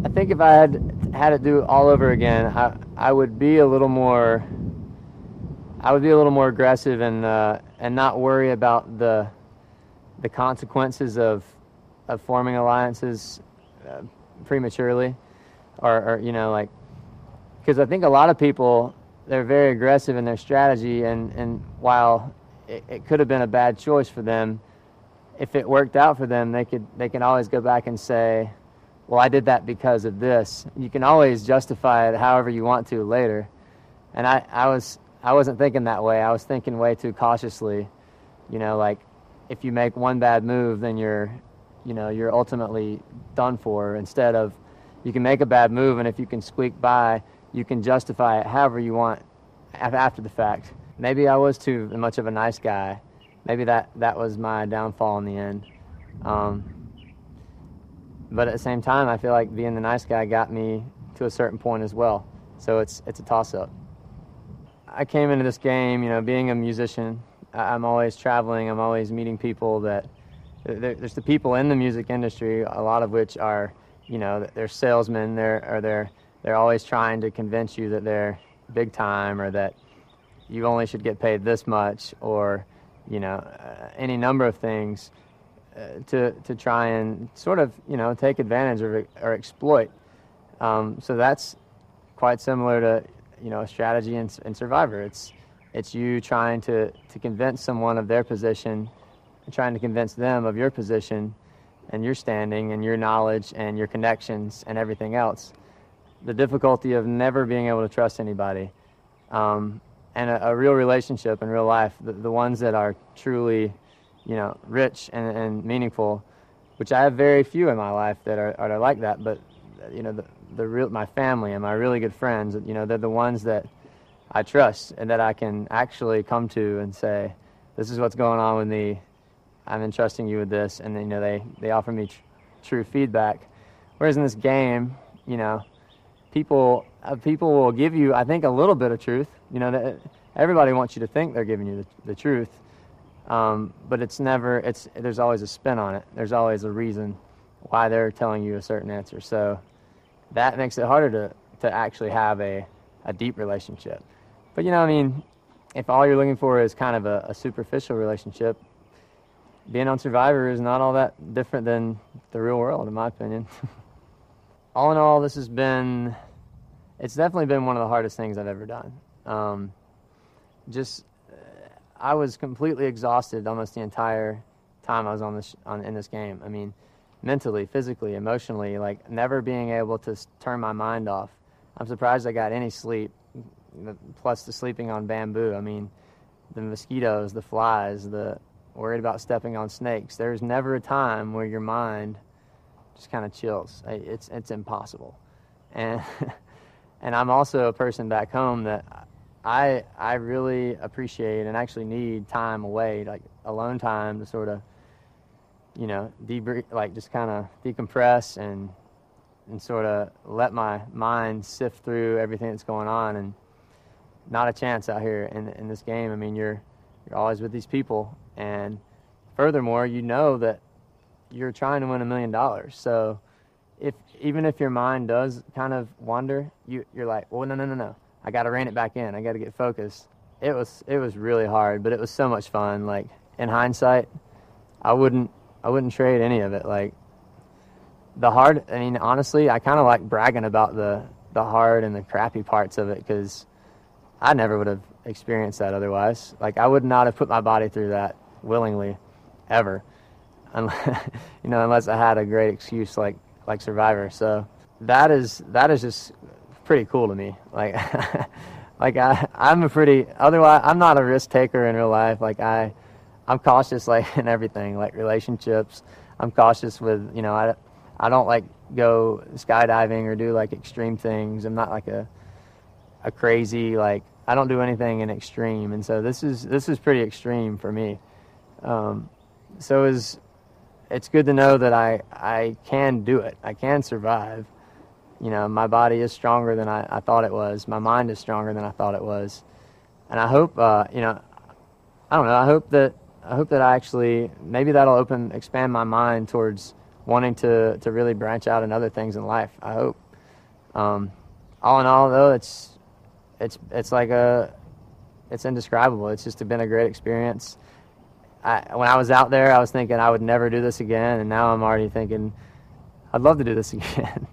I think if I had to do it all over again, I would be a little more. I would be a little more aggressive and not worry about the consequences of forming alliances uh, prematurely, or like, because I think a lot of people, they're very aggressive in their strategy, and while it could have been a bad choice for them, if it worked out for them, they can always go back and say, well, I did that because of this. You can always justify it however you want to later. And I wasn't thinking that way. I was thinking way too cautiously. Like, if you make one bad move, then you're ultimately done for. Instead of, you can make a bad move, and if you can squeak by, you can justify it however you want after the fact. Maybe I was too much of a nice guy. Maybe that was my downfall in the end. But at the same time, I feel like being the nice guy got me to a certain point as well. So it's a toss-up. I came into this game, being a musician. I'm always traveling. I'm always meeting people that there's the people in the music industry, a lot of which are, they're salesmen. They're always trying to convince you that they're big time, or that you only should get paid this much, or any number of things to try and sort of take advantage or exploit. So that's quite similar to a strategy in Survivor. It's you trying to convince someone of their position, and trying to convince them of your position and your standing and your knowledge and your connections and everything else. The difficulty of never being able to trust anybody, and a real relationship in real life, the ones that are truly rich and meaningful, which I have very few in my life that are like that. But the real, my family and my really good friends, they're the ones that I trust and that I can actually come to and say, this is what's going on with me. I'm entrusting you with this, and then they offer me true feedback. Whereas in this game, people will give you, I think, a little bit of truth. That everybody wants you to think they're giving you the truth, but there's always a spin on it. There's always a reason why they're telling you a certain answer. So that makes it harder to actually have a deep relationship. But if all you're looking for is kind of a superficial relationship, being on Survivor is not all that different than the real world, in my opinion. All in all, it's definitely been one of the hardest things I've ever done. I was completely exhausted almost the entire time I was in this game. I mean, mentally, physically, emotionally, like never being able to turn my mind off. I'm surprised I got any sleep, plus the sleeping on bamboo. I mean, the mosquitoes, the flies, the worried about stepping on snakes. There's never a time where your mind just kind of chills. It's impossible. And and I'm also a person back home that I really appreciate and actually need time away, like alone time, to sort of debrief, like just kind of decompress and sort of let my mind sift through everything that's going on. And not a chance out here in this game. I mean, you're always with these people, and furthermore, that you're trying to win $1 million. So even if your mind does kind of wander, you're like, well, no, I got to rein it back in. I got to get focused. It was really hard, but it was so much fun. Like, in hindsight, I wouldn't trade any of it. Like, the hard, I mean, honestly, I kind of like bragging about the hard and the crappy parts of it, because I never would have experienced that otherwise. Like, I would not have put my body through that willingly, ever, unless I had a great excuse like Survivor. So that is just pretty cool to me. Like, otherwise I'm not a risk taker in real life. Like, I'm cautious, like, in everything, like relationships. I'm cautious with, I don't like go skydiving or do like extreme things. I'm not like a crazy, like, I don't do anything in extreme. And so this is pretty extreme for me. So it's good to know that I can do it. I can survive. My body is stronger than I thought it was. My mind is stronger than I thought it was. And I hope, I don't know, I hope that I actually, maybe that'll expand my mind towards wanting to really branch out in other things in life, I hope. All in all, though, it's indescribable. It's just been a great experience. When I was out there, I was thinking I would never do this again, and now I'm already thinking I'd love to do this again.